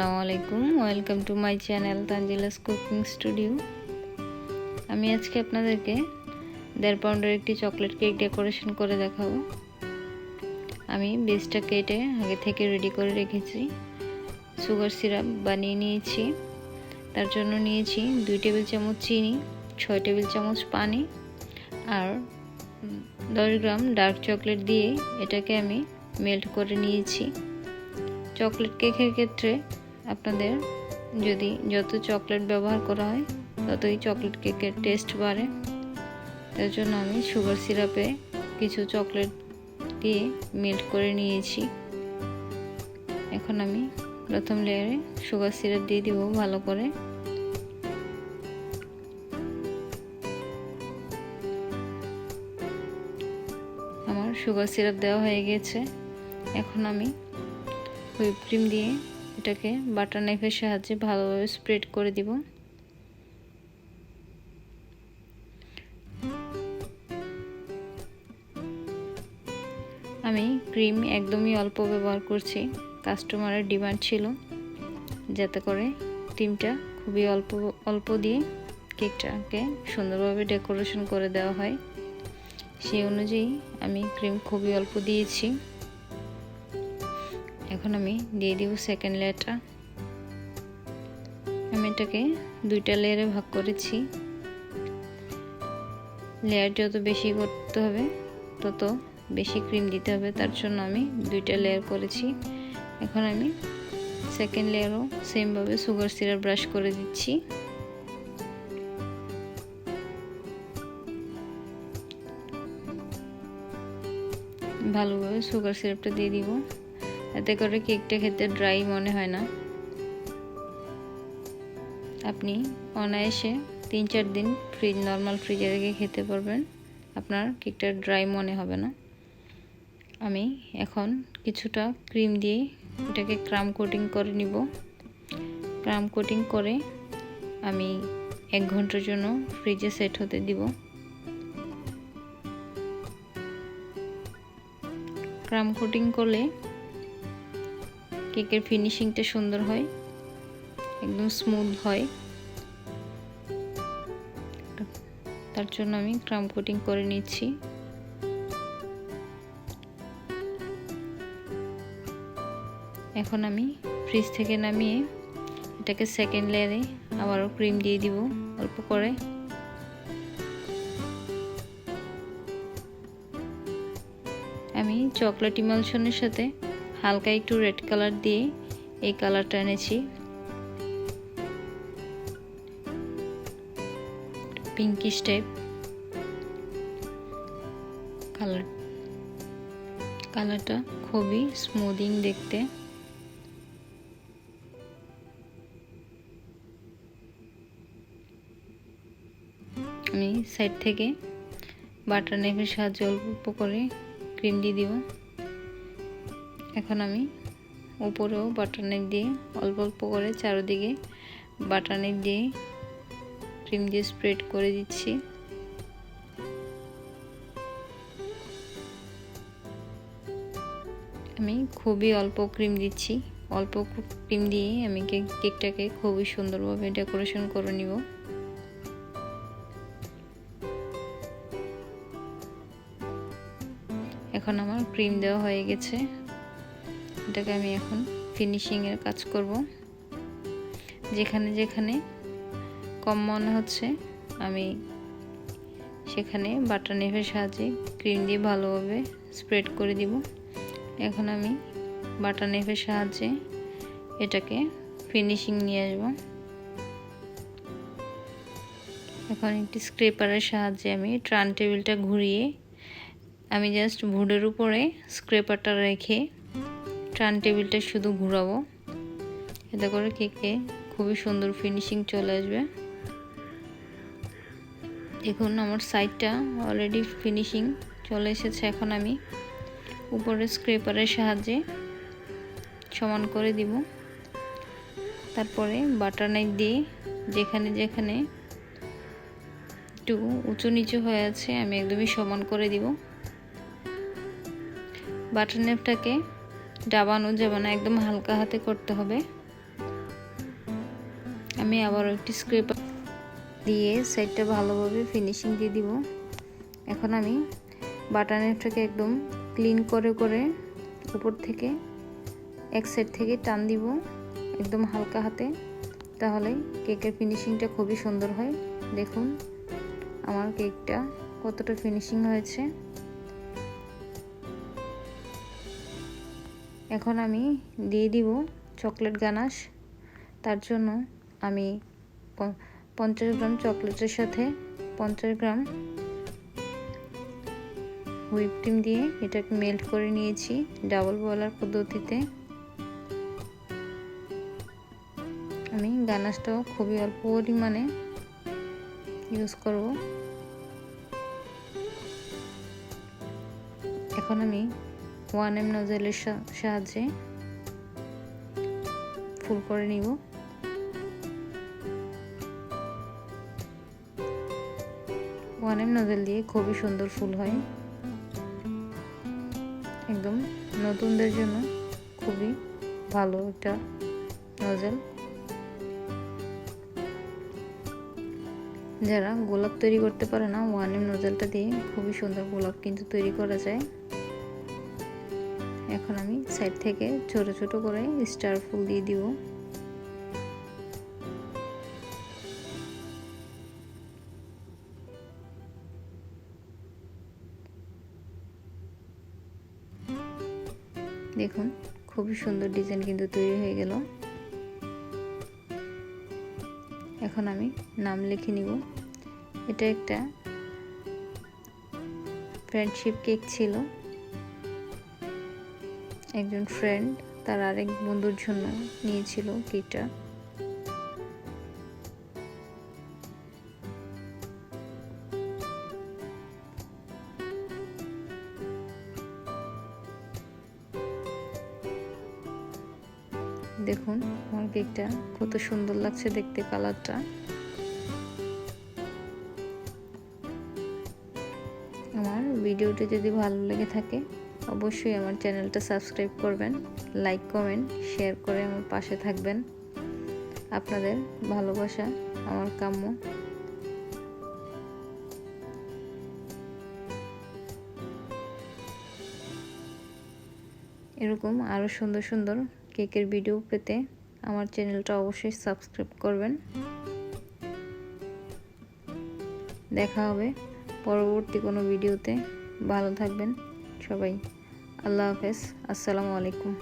আসসালামু আলাইকুম, welcome to my channel Tanzila's cooking studio. আমি আজকে আপনাদেরকে 1.5 পাউন্ডের একটি চকলেট কেক ডেকোরেশন করে দেখাবো। আমি বেসটা কেটে আগে থেকে রেডি করে রেখেছি। সুগার সিরাপ বানিয়ে নিয়েছি। তার জন্য নিয়েছি 2 টেবিল চামচ চিনি, 6 টেবিল চামচ পানি আর 10 গ্রাম ডার্ক চকলেট দিয়ে এটাকে আমি মেল্ট করে নিয়েছি। চকলেট কেকের ক্ষেত্রে আপনাদের যত চকলেট ব্যবহার করা হয় ততই চকলেট কেকের টেস্ট বাড়ে। তার জন্য আমি সুগার সিরাপে কিছু চকলেট দিয়ে মেল্ট করে নিয়েছি। এখন আমি প্রথম লেয়ারে সুগার সিরাপ দিয়ে দিব ভালো করে। আমার সুগার সিরাপ দেওয়া হয়ে গেছে। এখন আমি হুইপ ক্রিম দিয়ে এটাকে বাটার নাইফের সাহায্যে ভালোভাবে স্প্রেড করে দিব। আমি ক্রিম একদমই অল্প ব্যবহার করছি। কাস্টমারের ডিমান্ড ছিল যাতে করে ক্রিমটা খুবই অল্প দিয়ে কেকটাকে সুন্দরভাবে ডেকোরেশন করে দেওয়া হয়। সেই অনুযায়ী আমি ক্রিম খুবই অল্প দিয়েছি। এখন আমি দিয়ে দিব সেকেন্ড লেয়ারটা। আমি এটাকে 2টা লেয়ারে ভাগ করেছি। লেয়ার যত বেশি করতে হবে তত বেশি ক্রিম দিতে হবে, তার জন্য আমি 2টা লেয়ার করেছি। এখন আমি সেকেন্ড লেয়ারও সেমভাবে সুগার সিরাপ ব্রাশ করে দিচ্ছি। ভালোভাবে সুগার সিরাপটা দিয়ে দিব, এতে করে কেকটা খেতে ড্রাই মনে হয় না। আপনি অনায়াসে 3-4 দিন নর্মাল ফ্রিজে রেখে খেতে পারবেন, আপনার কেকটা ড্রাই মনে হবে না। আমি এখন কিছুটা ক্রিম দিয়ে এটাকে ক্রাম কোটিং করে নিব। ক্রাম কোটিং করে আমি 1 ঘন্টার জন্য ফ্রিজে সেট হতে দিব। ক্রাম কোটিং করলে কেকের ফিনিশিংটা সুন্দর হয়, একদম স্মুথ হয়। তার জন্য আমি ক্রাম কোটিং করে নিচ্ছি। এখন আমি ফ্রিজ থেকে নামিয়ে এটাকে সেকেন্ড লেয়ারে আবারও ক্রিম দিয়ে দিব অল্প করে। আমি চকলেট ইমালশনের সাথে হালকা একটু রেড কালার দিয়ে এই কালারটা এনেছি, পিঙ্কিশ টাইপ কালারটা খুবই স্মুদিং দেখতে। আমি সাইড থেকে বাটার নাইফের সাহায্যে অল্প করে ক্রিম দিয়ে দিব। এখন আমি উপরেও বাটার নাইফ দিয়ে অল্প করে চারদিকে বাটার নাইফ দিয়ে ক্রিম দিয়ে স্প্রেড করে দিচ্ছি। আমি খুবই অল্প ক্রিম দিচ্ছি। অল্প ক্রিম দিয়ে আমি কেকটাকে খুবই সুন্দরভাবে ডেকোরেশন করে নিব। এখন আমার ক্রিম দেওয়া হয়ে গেছে। এটাকে আমি এখন ফিনিশিং এর কাজ করব। যেখানে যেখানে কম মনে হচ্ছে আমি সেখানে বাটার নাইফের সাহায্যে ক্রিম দিয়ে ভালোভাবে স্প্রেড করে দিব। এখন আমি বাটার নাইফের সাহায্যে এটাকে ফিনিশিং নিয়ে আসব। এখন একটি স্ক্রেপারের সাহায্যে আমি টার্ন টেবিলটা ঘুরিয়ে আমি জাস্ট বোর্ডের উপরে স্ক্রেপারটা রেখে টার্ন টেবিলটা শুধু ঘোরাবো। এতে করে কেকে খুবই সুন্দর ফিনিশিং চলে আসবে। দেখুন আমার সাইডটা অলরেডি ফিনিশিং চলে এসেছে। এখন আমি উপরে স্ক্রেপারের সাহায্যে সমান করে দিব। তারপরে বাটার নাইফ দিয়ে যেখানে যেখানে একটু উঁচু নিচু হয়ে আছে আমি একদমই সমান করে দিব। বাটার নাইফটাকে ডাবানো যাবে না, একদম হালকা হাতে করতে হবে। আমি আবারও একটি স্ক্র্যাপার দিয়ে সাইডটা ভালোভাবে ফিনিশিং দিয়ে দিব। এখন আমি বাটারটাকে একদম ক্লিন করে উপর থেকে এক সাইড থেকে টান দিব একদম হালকা হাতে, তাহলে কেকের ফিনিশিংটা খুবই সুন্দর হয়। দেখুন আমার কেকটা কতটা ফিনিশিং হয়েছে। এখন আমি দিয়ে দিব চকলেট গানাশ। তার জন্য আমি 50 গ্রাম চকলেটের সাথে 50 গ্রাম হুইপ ক্রিম দিয়ে এটাকে মেল্ট করে নিয়েছি ডাবল বয়লার পদ্ধতিতে। আমি গানাশটাও খুবই অল্প পরিমাণে ইউজ করব। এখন আমি 1M নজলের সাহায্যে ফুল করে নিব। নজল দিয়ে খুবই সুন্দর ফুল হয়, একদম নতুনদের জন্য খুবই ভালো একটা নজল। যারা গোলাপ তৈরি করতে পারে না, 1M নজলটা দিয়ে খুবই সুন্দর গোলাপ কিন্তু তৈরি করা যায়। এখন আমি সাইড থেকে ছোট ছোট করে স্টার ফুল দিয়ে দিব। দেখুন খুবই সুন্দর ডিজাইন কিন্তু তৈরি হয়ে গেল। এখন আমি নাম লিখে নিব। এটা একটা ফ্রেন্ডশিপ কেক ছিল। একজন ফ্রেন্ড তার আরেক বন্ধুর জন্য নিয়েছিল কেকটা। দেখুন আমার কেকটা কত সুন্দর লাগছে দেখতে, কালারটা। আমার ভিডিওটি যদি ভালো লেগে থাকে অবশ্যই আমার চ্যানেলটা সাবস্ক্রাইব করবেন, লাইক কমেন্ট শেয়ার করে আমার পাশে থাকবেন। আপনাদের ভালোবাসা আমার কাম্য। এরকম আরও সুন্দর সুন্দর কেকের ভিডিও পেতে আমার চ্যানেলটা অবশ্যই সাবস্ক্রাইব করবেন। দেখা হবে পরবর্তী কোনো ভিডিওতে। ভালো থাকবেন সবাই। আল্লাহ হাফেজ। আসসালামু আলাইকুম।